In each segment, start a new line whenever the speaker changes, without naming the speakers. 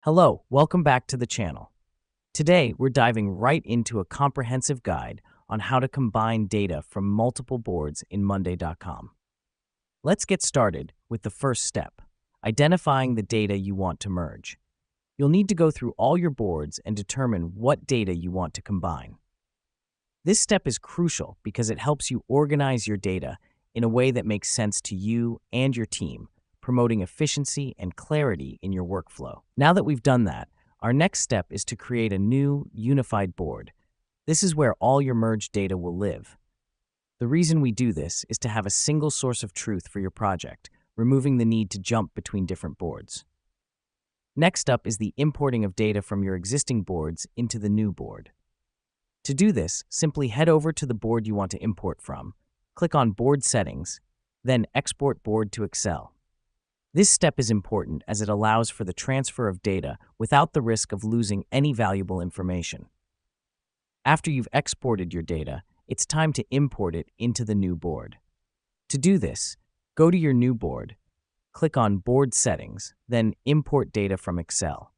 Hello, welcome back to the channel. Today, we're diving right into a comprehensive guide on how to combine data from multiple boards in Monday.com. Let's get started with the first step, identifying the data you want to merge. You'll need to go through all your boards and determine what data you want to combine. This step is crucial because it helps you organize your data in a way that makes sense to you and your team, promoting efficiency and clarity in your workflow. Now that we've done that, our next step is to create a new, unified board. This is where all your merged data will live. The reason we do this is to have a single source of truth for your project, removing the need to jump between different boards. Next up is the importing of data from your existing boards into the new board. To do this, simply head over to the board you want to import from, click on Board Settings, then Export Board to Excel. This step is important as it allows for the transfer of data without the risk of losing any valuable information. After you've exported your data, it's time to import it into the new board. To do this, go to your new board, click on Board Settings, then Import Data from Excel.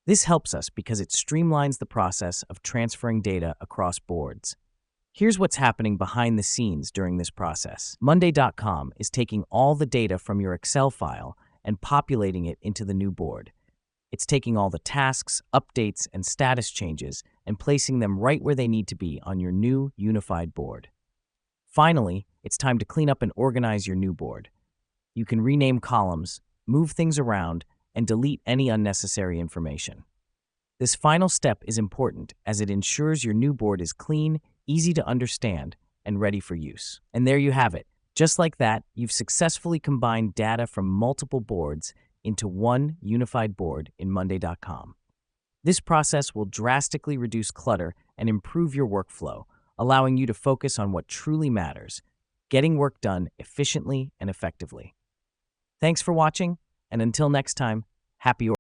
This helps us because it streamlines the process of transferring data across boards. Here's what's happening behind the scenes during this process. Monday.com is taking all the data from your Excel file and populating it into the new board. It's taking all the tasks, updates, and status changes and placing them right where they need to be on your new unified board. Finally, it's time to clean up and organize your new board. You can rename columns, move things around, and delete any unnecessary information. This final step is important as it ensures your new board is clean, easy to understand, and ready for use. And there you have it. Just like that, you've successfully combined data from multiple boards into one unified board in Monday.com. This process will drastically reduce clutter and improve your workflow, allowing you to focus on what truly matters, getting work done efficiently and effectively. Thanks for watching, and until next time, happy